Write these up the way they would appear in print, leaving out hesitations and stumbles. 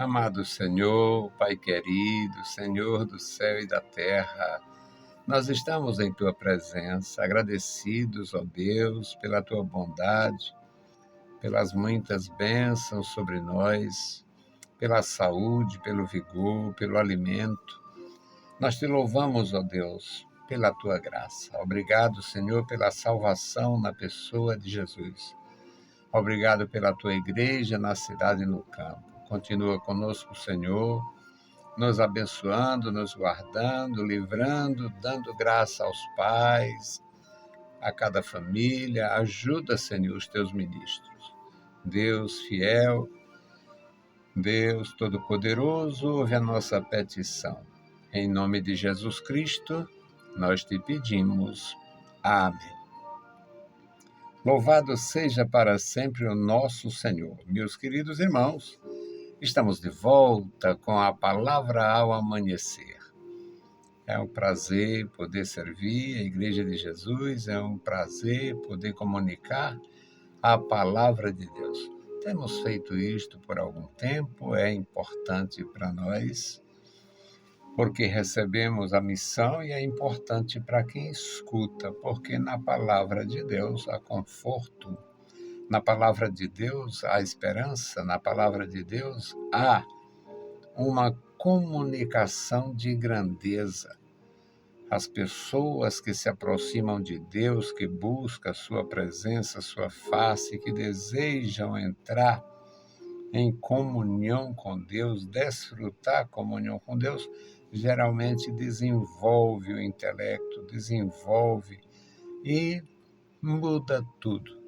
Amado Senhor, Pai querido, Senhor do céu e da terra, nós estamos em Tua presença, agradecidos, ó Deus, pela Tua bondade, pelas muitas bênçãos sobre nós, pela saúde, pelo vigor, pelo alimento. Nós Te louvamos, ó Deus, pela Tua graça. Obrigado, Senhor, pela salvação na pessoa de Jesus. Obrigado pela Tua igreja na cidade e no campo. Continua conosco, Senhor, nos abençoando, nos guardando, livrando, dando graça aos pais, a cada família. Ajuda, Senhor, os Teus ministros. Deus fiel, Deus todo-poderoso, ouve a nossa petição. Em nome de Jesus Cristo, nós Te pedimos. Amém. Louvado seja para sempre o nosso Senhor. Meus queridos irmãos, estamos de volta com a palavra ao amanhecer. É um prazer poder servir a Igreja de Jesus, é um prazer poder comunicar a palavra de Deus. Temos feito isto por algum tempo, é importante para nós, porque recebemos a missão e é importante para quem escuta, porque na palavra de Deus há conforto, na palavra de Deus há esperança, na palavra de Deus há uma comunicação de grandeza. As pessoas que se aproximam de Deus, que buscam a sua presença, a sua face, que desejam entrar em comunhão com Deus, desfrutar a comunhão com Deus, geralmente desenvolve o intelecto, desenvolve e muda tudo.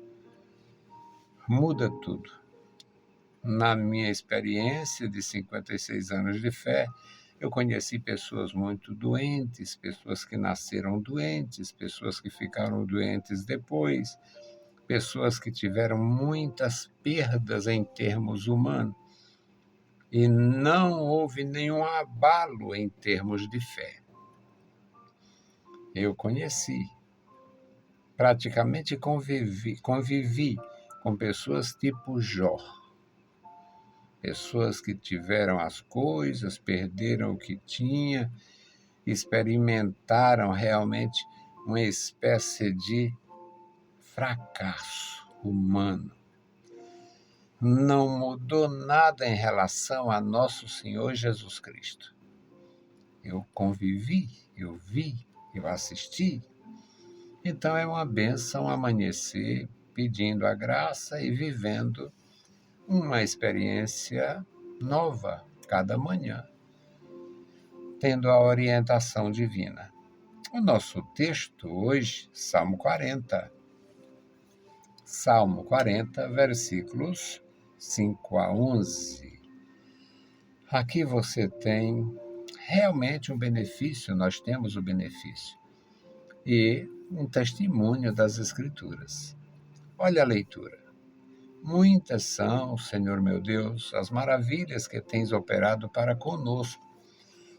Muda tudo. Na minha experiência de 56 anos de fé, eu conheci pessoas muito doentes, pessoas que nasceram doentes, pessoas que ficaram doentes depois, pessoas que tiveram muitas perdas em termos humanos. E não houve nenhum abalo em termos de fé. Eu conheci, praticamente convivi com pessoas tipo Jó. Pessoas que tiveram as coisas, perderam o que tinha, experimentaram realmente uma espécie de fracasso humano. Não mudou nada em relação a nosso Senhor Jesus Cristo. Eu convivi, eu vi, eu assisti. Então é uma bênção amanhecer pedindo a graça e vivendo uma experiência nova cada manhã, tendo a orientação divina. O nosso texto hoje, Salmo 40. Salmo 40, versículos 5 a 11. Aqui você tem realmente um benefício, nós temos o benefício, e um testemunho das Escrituras. Olha a leitura. Muitas são, Senhor meu Deus, as maravilhas que tens operado para conosco.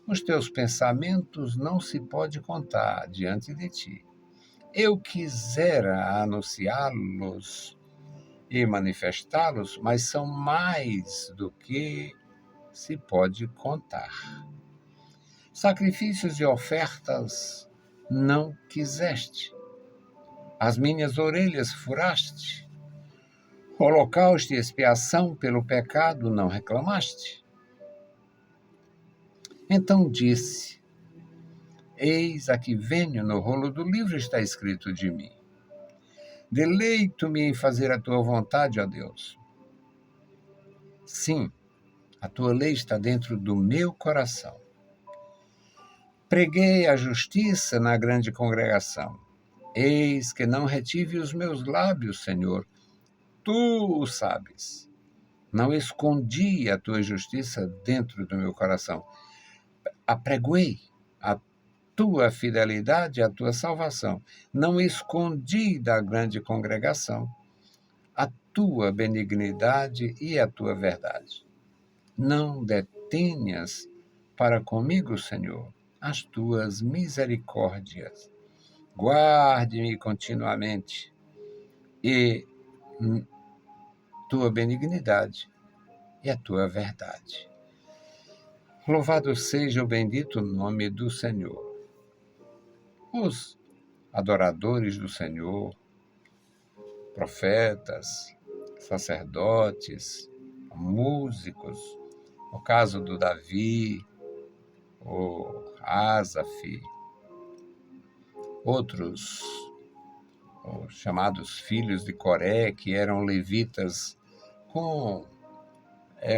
Os teus pensamentos não se pode contar diante de ti. Eu quisera anunciá-los e manifestá-los, mas são mais do que se pode contar. Sacrifícios e ofertas não quiseste. As minhas orelhas furaste. Holocausto e expiação pelo pecado não reclamaste. Então disse: eis aqui venho, no rolo do livro está escrito de mim. Deleito-me em fazer a tua vontade, ó Deus. Sim, a tua lei está dentro do meu coração. Preguei a justiça na grande congregação. Eis que não retive os meus lábios, Senhor. Tu o sabes. Não escondi a tua justiça dentro do meu coração. Apregoei a tua fidelidade e a tua salvação. Não escondi da grande congregação a tua benignidade e a tua verdade. Não detenhas para comigo, Senhor, as tuas misericórdias. Guarde-me continuamente e tua benignidade e a tua verdade. Louvado seja o bendito nome do Senhor. Os adoradores do Senhor, profetas, sacerdotes, músicos, no caso do Davi, o Asaf, outros os chamados filhos de Coré, que eram levitas com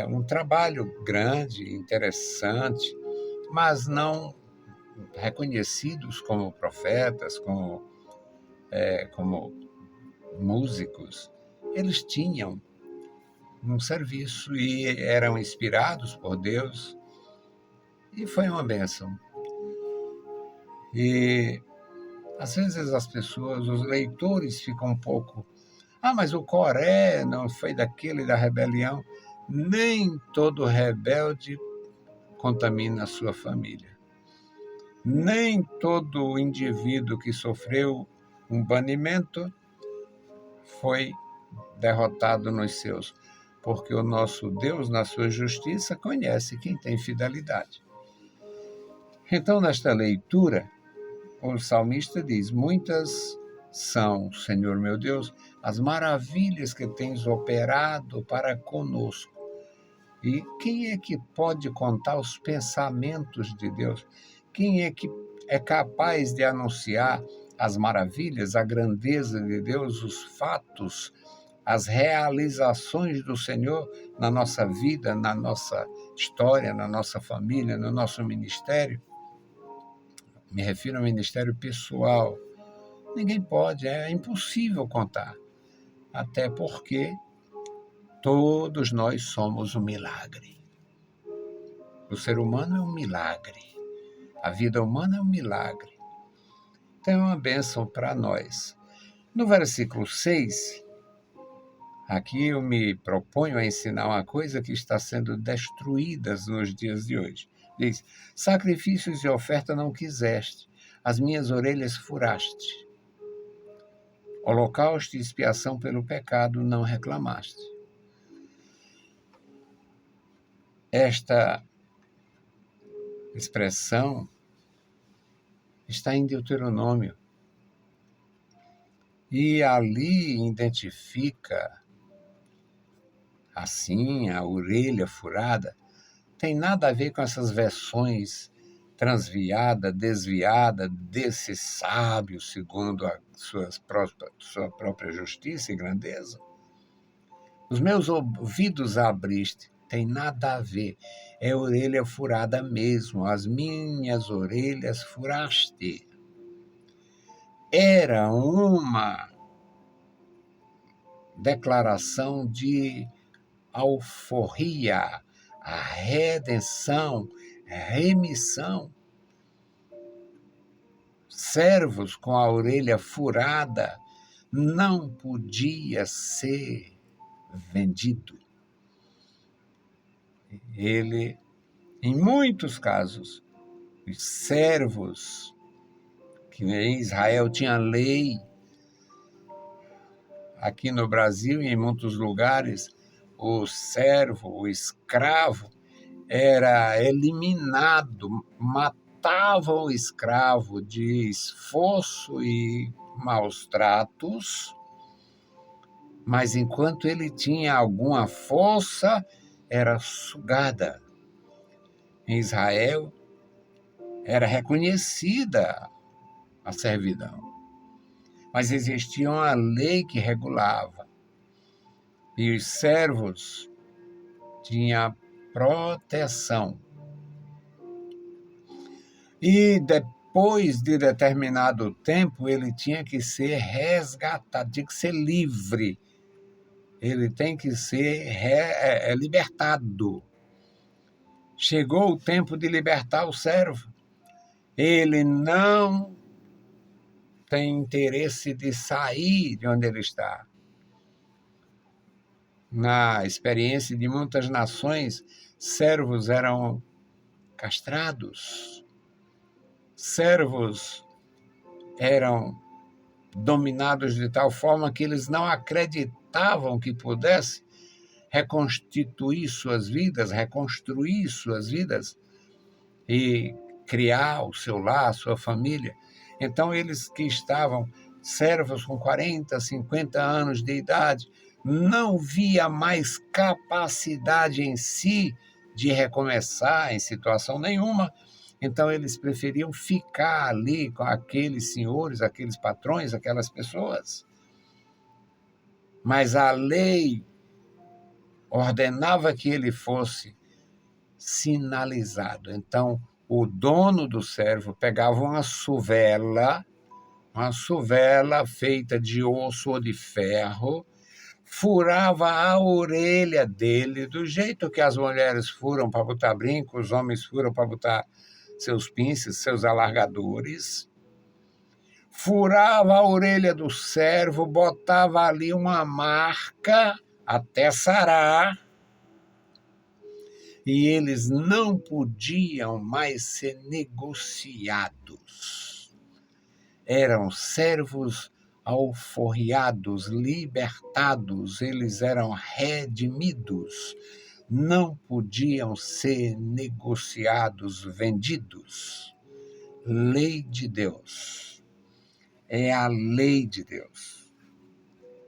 um trabalho grande, interessante, mas não reconhecidos como profetas, como músicos. Eles tinham um serviço e eram inspirados por Deus, e foi uma bênção. E às vezes as pessoas, os leitores ficam um pouco, mas o Coré não foi daquele da rebelião. Nem todo rebelde contamina a sua família. Nem todo indivíduo que sofreu um banimento foi derrotado nos seus, porque o nosso Deus, na sua justiça, conhece quem tem fidelidade. Então, nesta leitura, o salmista diz: muitas são, Senhor meu Deus, as maravilhas que tens operado para conosco. E quem é que pode contar os pensamentos de Deus? Quem é que é capaz de anunciar as maravilhas, a grandeza de Deus, os fatos, as realizações do Senhor na nossa vida, na nossa história, na nossa família, no nosso ministério? Me refiro ao ministério pessoal. Ninguém pode, é impossível contar. Até porque todos nós somos um milagre. O ser humano é um milagre. A vida humana é um milagre. Então é uma bênção para nós. No versículo 6, aqui eu me proponho a ensinar uma coisa que está sendo destruída nos dias de hoje. Diz: sacrifícios e oferta não quiseste, as minhas orelhas furaste. Holocausto e expiação pelo pecado não reclamaste. Esta expressão está em Deuteronômio. E ali identifica, assim, a orelha furada. Tem nada a ver com essas versões transviada, desviada desse sábio, segundo a sua própria justiça e grandeza. Os meus ouvidos abriste. Tem nada a ver. É orelha furada mesmo. As minhas orelhas furaste. Era uma declaração de alforria, a redenção, remissão. Servos com a orelha furada não podia ser vendido. Ele, em muitos casos, os servos, que em Israel tinha lei, aqui no Brasil e em muitos lugares, o servo, o escravo, era eliminado, matavam o escravo de esforço e maus tratos, mas enquanto ele tinha alguma força, era sugada. Em Israel, era reconhecida a servidão, mas existia uma lei que regulava, e os servos tinham proteção. E depois de determinado tempo, ele tinha que ser resgatado, tinha que ser livre. Ele tem que ser libertado. Chegou o tempo de libertar o servo. Ele não tem interesse de sair de onde ele está. Na experiência de muitas nações, servos eram castrados. Servos eram dominados de tal forma que eles não acreditavam que pudesse reconstituir suas vidas, reconstruir suas vidas, e criar o seu lar, a sua família. Então, eles que estavam servos com 40, 50 anos de idade, não via mais capacidade em si de recomeçar em situação nenhuma. Então, eles preferiam ficar ali com aqueles senhores, aqueles patrões, aquelas pessoas. Mas a lei ordenava que ele fosse sinalizado. Então, o dono do servo pegava uma suvela feita de osso ou de ferro, furava a orelha dele, do jeito que as mulheres furam para botar brinco, os homens furam para botar seus pinces, seus alargadores, furava a orelha do servo, botava ali uma marca até sarar, e eles não podiam mais ser negociados. Eram servos alforriados, libertados, eles eram redimidos, não podiam ser negociados, vendidos. Lei de Deus. É a lei de Deus.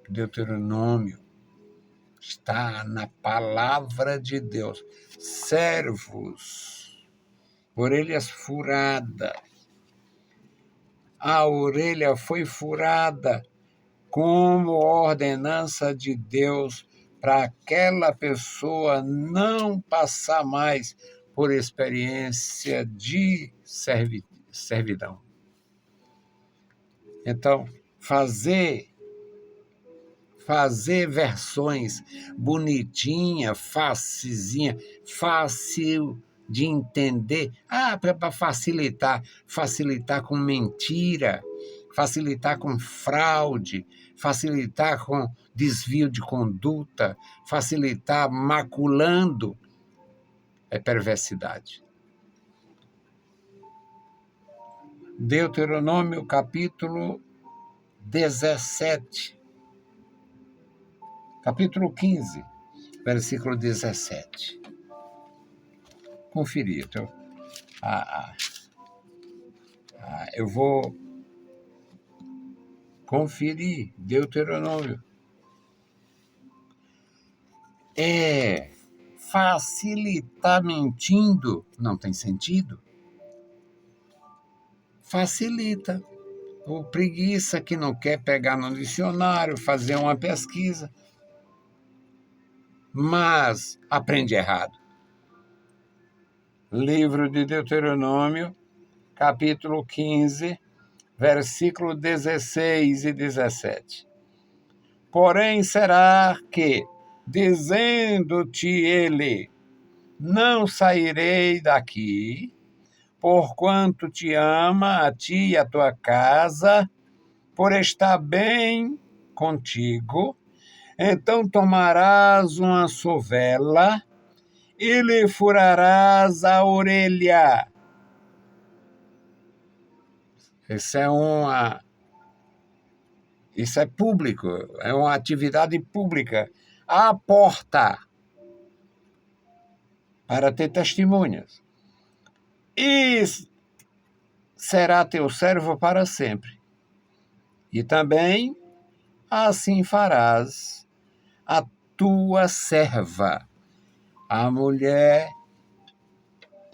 Deuteronômio está na palavra de Deus. Servos, orelhas furadas. A orelha foi furada como ordenança de Deus para aquela pessoa não passar mais por experiência de servidão. Então, fazer versões bonitinha, facezinha, fácil de entender. Para facilitar com mentira, facilitar com fraude, facilitar com desvio de conduta, facilitar maculando, é perversidade. Deuteronômio capítulo 17. Capítulo 15, versículo 17. Conferir. Então, eu vou conferir Deuteronômio. Facilitar mentindo não tem sentido. Facilita. O preguiça que não quer pegar no dicionário, fazer uma pesquisa, mas aprende errado. Livro de Deuteronômio, capítulo 15, versículo 16 e 17. Porém será que, dizendo-te ele, não sairei daqui, porquanto te ama a ti e a tua casa, por estar bem contigo, então tomarás uma sovela e lhe furarás a orelha. Isso é público, é uma atividade pública. À porta, para ter testemunhas. E será teu servo para sempre. E também assim farás a tua serva. A mulher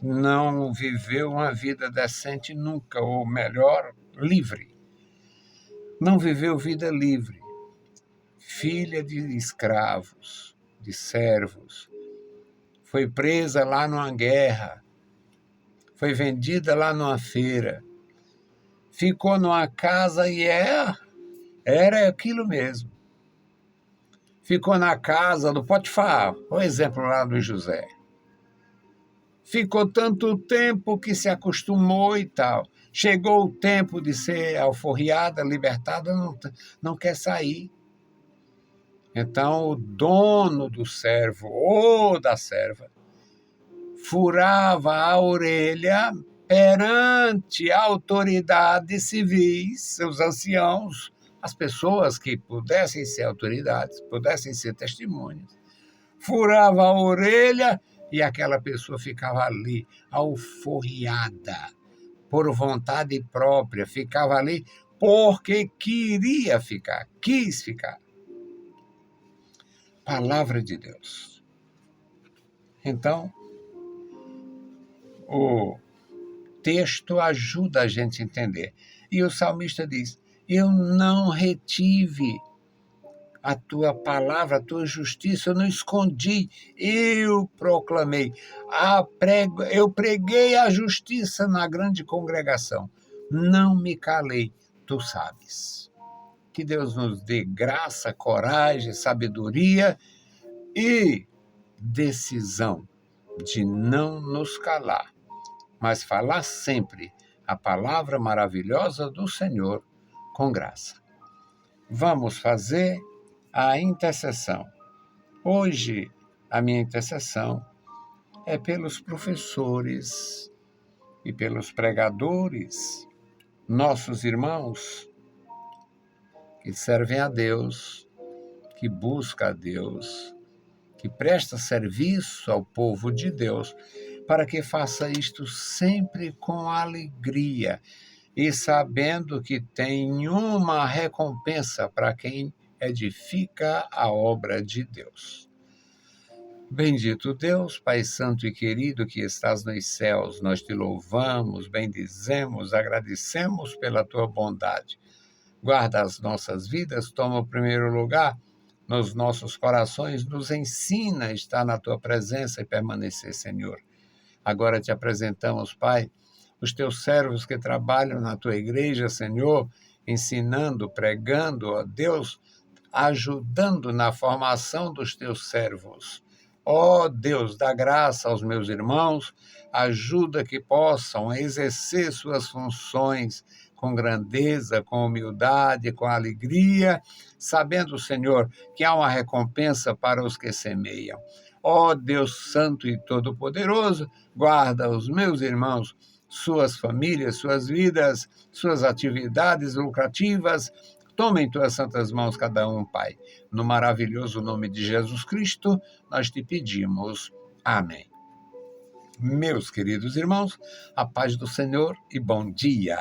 não viveu uma vida decente nunca, ou melhor, livre. Não viveu vida livre. Filha de escravos, de servos. Foi presa lá numa guerra. Foi vendida lá numa feira. Ficou numa casa e era aquilo mesmo. Ficou na casa do Potifar, o exemplo lá do José. Ficou tanto tempo que se acostumou e tal. Chegou o tempo de ser alforriada, libertada, não quer sair. Então, o dono do servo ou da serva furava a orelha perante autoridades civis, seus anciãos, as pessoas que pudessem ser autoridades, pudessem ser testemunhas. Furava a orelha e aquela pessoa ficava ali, alforriada, por vontade própria, ficava ali porque queria ficar, quis ficar. Palavra de Deus. Então, o texto ajuda a gente a entender. E o salmista diz: eu não retive a tua palavra, a tua justiça, eu não escondi, eu proclamei. Eu preguei a justiça na grande congregação. Não me calei, tu sabes. Que Deus nos dê graça, coragem, sabedoria e decisão de não nos calar, mas falar sempre a palavra maravilhosa do Senhor com graça. Vamos fazer a intercessão. Hoje, a minha intercessão é pelos professores e pelos pregadores, nossos irmãos que servem a Deus, que buscam a Deus, que presta serviço ao povo de Deus, para que faça isto sempre com alegria e sabendo que tem uma recompensa para quem edifica a obra de Deus. Bendito Deus, Pai Santo e querido que estás nos céus, nós te louvamos, bendizemos, agradecemos pela tua bondade. Guarda as nossas vidas, toma o primeiro lugar nos nossos corações, nos ensina a estar na tua presença e permanecer, Senhor. Agora te apresentamos, Pai, os teus servos que trabalham na tua igreja, Senhor, ensinando, pregando, ó Deus, ajudando na formação dos teus servos. Ó Deus, dá graça aos meus irmãos, ajuda que possam exercer suas funções com grandeza, com humildade, com alegria, sabendo, Senhor, que há uma recompensa para os que semeiam. Ó Deus Santo e Todo-Poderoso, guarda os meus irmãos, suas famílias, suas vidas, suas atividades lucrativas. Toma em tuas santas mãos cada um, Pai. No maravilhoso nome de Jesus Cristo, nós te pedimos. Amém. Meus queridos irmãos, a paz do Senhor e bom dia.